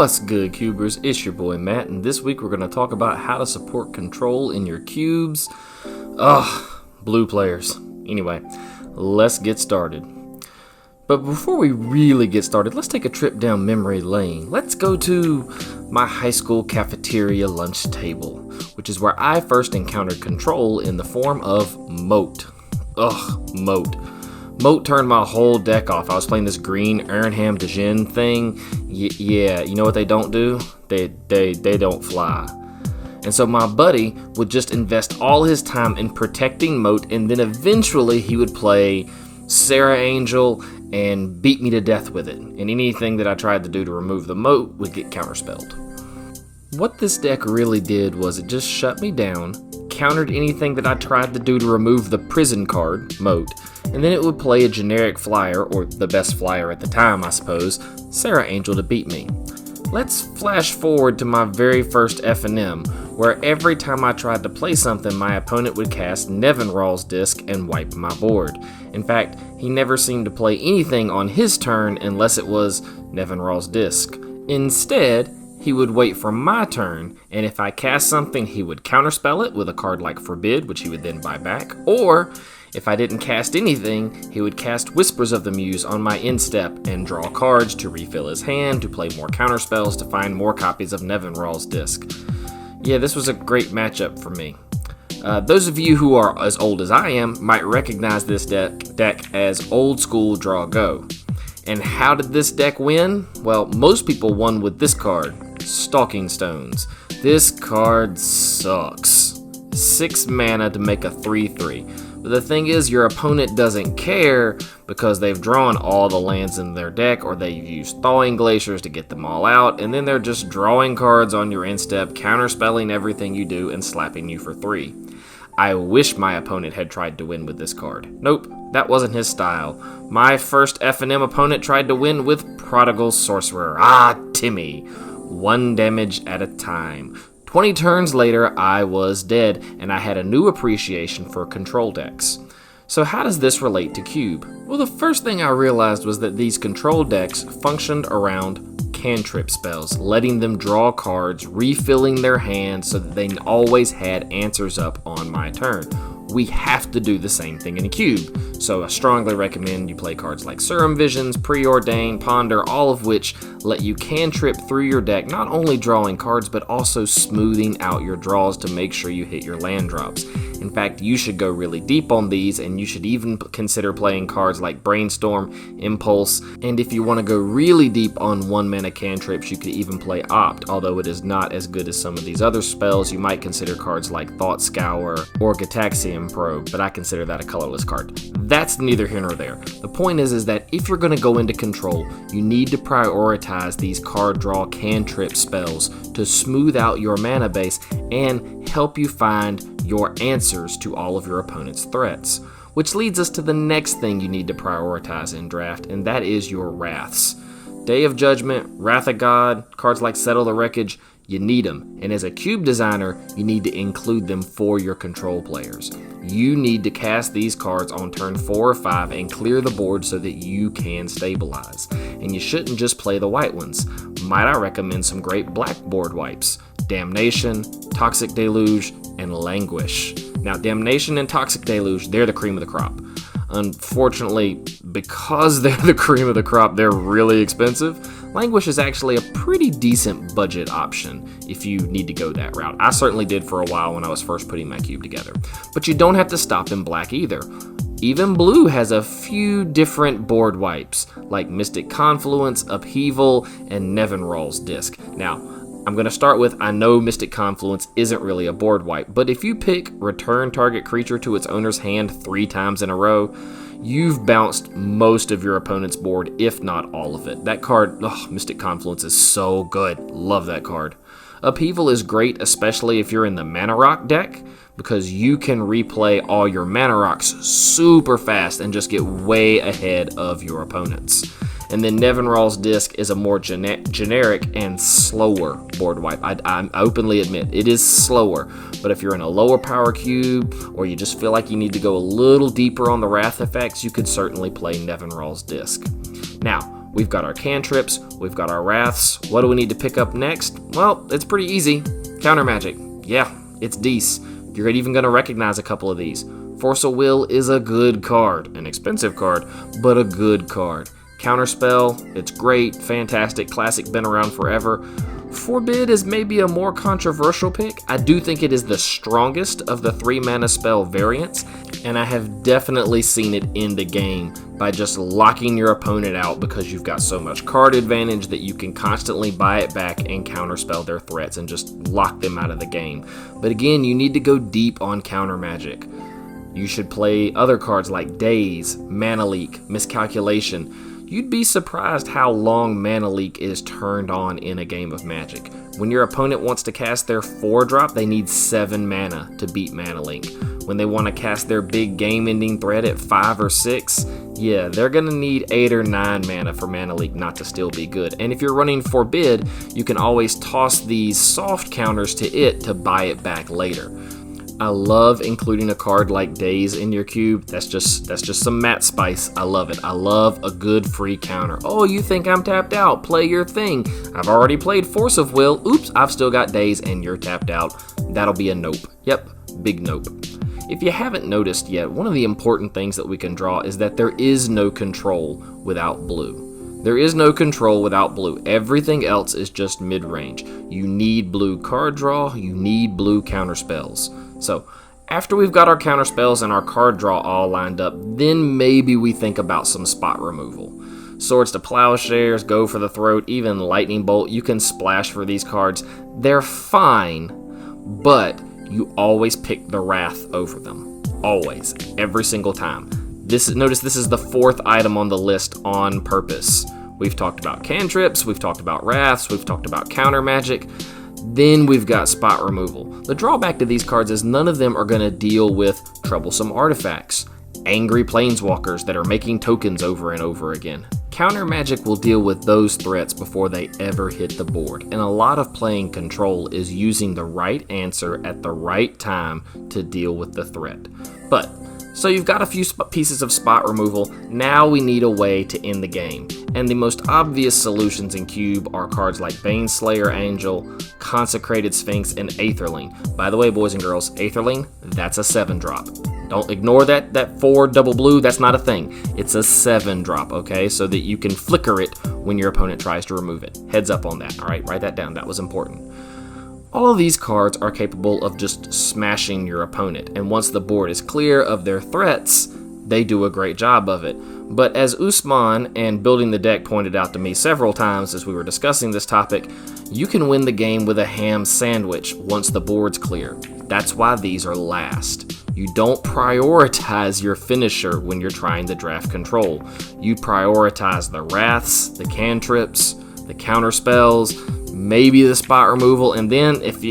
What's good, Cubers? It's your boy Matt, and this week we're going to talk about how to support control in your cubes. Blue players. Anyway, let's get started. But before we really get started, let's take a trip down memory lane. Let's go to my high school cafeteria lunch table, which is where I first encountered control in the form of Moat. Moat. Moat turned my whole deck off. I was playing this green Ernham Dejin thing. Yeah, you know what they don't do? They don't fly. And so my buddy would just invest all his time in protecting Moat, and then eventually he would play Sarah Angel and beat me to death with it. And anything that I tried to do to remove the Moat would get counterspelled. What this deck really did was it just shut me down, countered anything that I tried to do to remove the prison card, Moat, and then it would play a generic flyer, or the best flyer at the time I suppose, Sarah Angel, to beat me. Let's flash forward to my very first F&M, where every time I tried to play something, my opponent would cast Nevinrall's Disc and wipe my board. In fact, he never seemed to play anything on his turn unless it was Nevinrall's Disc. Instead, he would wait for my turn, and if I cast something, he would counterspell it with a card like Forbid, which he would then buy back, or if I didn't cast anything, he would cast Whispers of the Muse on my instep and draw cards to refill his hand, to play more counterspells, to find more copies of Nevinrall's Disc. Yeah, this was a great matchup for me. Those of you who are as old as I am might recognize this deck as old school draw go. And how did this deck win? Well, most people won with this card, Stalking Stones. This card sucks. 6 mana to make a 3/3. But the thing is, your opponent doesn't care because they've drawn all the lands in their deck, or they've used Thawing Glaciers to get them all out, and then they're just drawing cards on your instep, counterspelling everything you do, and slapping you for 3. I wish my opponent had tried to win with this card. Nope, that wasn't his style. My first F&M opponent tried to win with Prodigal Sorcerer. Timmy. 1 damage at a time. 20 turns later, I was dead, and I had a new appreciation for control decks. So how does this relate to Cube? Well, the first thing I realized was that these control decks functioned around cantrip spells, letting them draw cards, refilling their hand so that they always had answers up on my turn. We have to do the same thing in a cube, so I strongly recommend you play cards like Serum Visions, Preordain, Ponder, all of which let you cantrip through your deck, not only drawing cards, but also smoothing out your draws to make sure you hit your land drops. In fact, you should go really deep on these, and you should even consider playing cards like Brainstorm, Impulse, and if you want to go really deep on 1-mana cantrips, you could even play Opt. Although it is not as good as some of these other spells, you might consider cards like Thought Scour or Gataxian Probe, but I consider that a colorless card. That's neither here nor there. The point is that if you're going to go into control, you need to prioritize these card draw cantrip spells to smooth out your mana base and help you find your answers to all of your opponent's threats. Which leads us to the next thing you need to prioritize in draft, and that is your Wraths. Day of Judgment, Wrath of God, cards like Settle the Wreckage, you need them. And as a cube designer, you need to include them for your control players. You need to cast these cards on turn 4 or 5 and clear the board so that you can stabilize. And you shouldn't just play the white ones. Might I recommend some great black board wipes? Damnation, Toxic Deluge, and Languish. Now, Damnation and Toxic Deluge, they're the cream of the crop. Unfortunately, because they're the cream of the crop, they're really expensive. Languish is actually a pretty decent budget option if you need to go that route. I certainly did for a while when I was first putting my cube together. But you don't have to stop in black either. Even blue has a few different board wipes, like Mystic Confluence, Upheaval, and Nevinrall's Disc. Now, I'm going to start with, I know Mystic Confluence isn't really a board wipe, but if you pick return target creature to its owner's hand 3 times in a row, you've bounced most of your opponent's board, if not all of it. That card, Mystic Confluence is so good. Love that card. Upheaval is great, especially if you're in the Mana Rock deck, because you can replay all your Mana Rocks super fast and just get way ahead of your opponents. And then Nevinrall's Disc is a more generic and slower board wipe. I openly admit, it is slower. But if you're in a lower power cube, or you just feel like you need to go a little deeper on the Wrath effects, you could certainly play Nevinrall's Disc. Now, We've got our cantrips, we've got our wraths. What do we need to pick up next? Well, it's pretty easy. Counter magic. Yeah, it's Deece. You're even going to recognize a couple of these. Force of Will is a good card, an expensive card, but a good card. Counterspell, it's great, fantastic, classic, been around forever. Forbid is maybe a more controversial pick. I do think it is the strongest of the 3 mana spell variants, and I have definitely seen it end the game by just locking your opponent out because you've got so much card advantage that you can constantly buy it back and counterspell their threats and just lock them out of the game. But again, you need to go deep on counter magic. You should play other cards like Daze, Mana Leak, Miscalculation. You'd be surprised how long Mana Leak is turned on in a game of Magic. When your opponent wants to cast their 4-drop, they need 7 mana to beat Mana Leak. When they want to cast their big game-ending threat at 5 or 6, yeah, they're going to need 8 or 9 mana for Mana Leak not to still be good. And if you're running Forbid, you can always toss these soft counters to it to buy it back later. I love including a card like Daze in your cube. That's just some mat spice. I love it. I love a good free counter. Oh, you think I'm tapped out? Play your thing. I've already played Force of Will. Oops, I've still got Daze and you're tapped out. That'll be a nope. Yep, big nope. If you haven't noticed yet, one of the important things that we can draw is that there is no control without blue. There is no control without blue. Everything else is just mid-range. You need blue card draw. You need blue counter spells. So, after we've got our counter spells and our card draw all lined up, then maybe we think about some spot removal. Swords to Plowshares, Go for the Throat, even Lightning Bolt, you can splash for these cards. They're fine, but you always pick the Wrath over them. Always. Every single time. Notice this is the 4th item on the list on purpose. We've talked about cantrips, we've talked about Wraths, we've talked about counter magic. Then we've got spot removal. The drawback to these cards is none of them are going to deal with troublesome artifacts, angry planeswalkers that are making tokens over and over again. Counter magic will deal with those threats before they ever hit the board, and a lot of playing control is using the right answer at the right time to deal with the threat. So you've got a few pieces of spot removal, now we need a way to end the game. And the most obvious solutions in Cube are cards like Baneslayer Angel, Consecrated Sphinx, and Aetherling. By the way, boys and girls, Aetherling, that's a 7-drop. Don't ignore that 4 double blue, that's not a thing. It's a 7-drop, okay? So that you can flicker it when your opponent tries to remove it. Heads up on that, alright? Write that down, that was important. All of these cards are capable of just smashing your opponent, and once the board is clear of their threats, they do a great job of it. But as Usman and Building the Deck pointed out to me several times as we were discussing this topic, you can win the game with a ham sandwich once the board's clear. That's why these are last. You don't prioritize your finisher when you're trying to draft control. You prioritize the Wraths, the cantrips, the counter spells, maybe the spot removal, and then if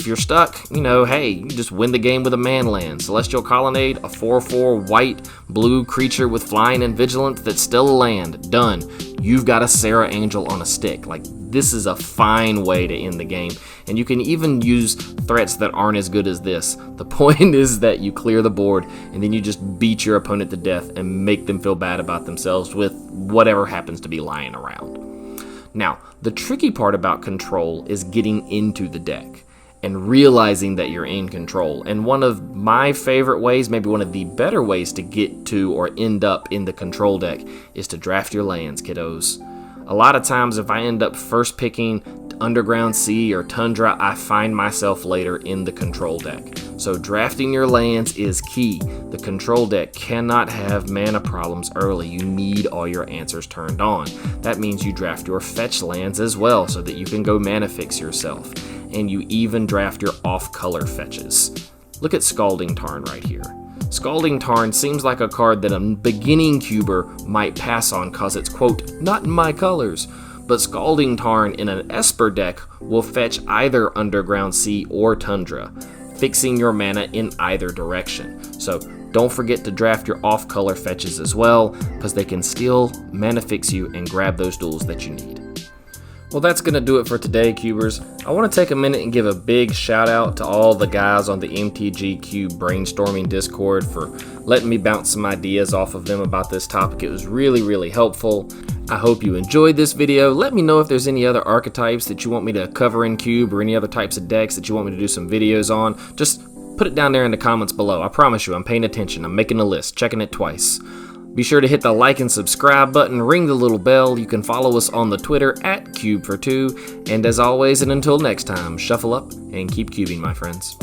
you're stuck, hey, you just win the game with a manland. Celestial Colonnade, a 4/4 white blue creature with flying and vigilance that's still a land. Done. You've got a Sarah Angel on a stick. This is a fine way to end the game, and you can even use threats that aren't as good as this. The point is that you clear the board, and then you just beat your opponent to death and make them feel bad about themselves with whatever happens to be lying around. Now, the tricky part about control is getting into the deck and realizing that you're in control. And one of my favorite ways, maybe one of the better ways to get to or end up in the control deck is to draft your lands, kiddos. A lot of times if I end up first picking Underground Sea or Tundra, I find myself later in the control deck. So drafting your lands is key. The control deck cannot have mana problems early. You need all your answers turned on. That means you draft your fetch lands as well so that you can go mana fix yourself. And you even draft your off-color fetches. Look at Scalding Tarn right here. Scalding Tarn seems like a card that a beginning cuber might pass on cause it's, quote, not in my colors. But Scalding Tarn in an Esper deck will fetch either Underground Sea or Tundra, fixing your mana in either direction. So don't forget to draft your off-color fetches as well, because they can still mana fix you and grab those duels that you need. Well, that's going to do it for today, Cubers. I want to take a minute and give a big shout out to all the guys on the MTG Cube brainstorming Discord for letting me bounce some ideas off of them about this topic. It was really, really helpful. I hope you enjoyed this video. Let me know if there's any other archetypes that you want me to cover in Cube or any other types of decks that you want me to do some videos on. Just put it down there in the comments below. I promise you, I'm paying attention. I'm making a list, checking it twice. Be sure to hit the like and subscribe button, ring the little bell. You can follow us on the Twitter @cubefortwo. And as always, and until next time, shuffle up and keep cubing, my friends.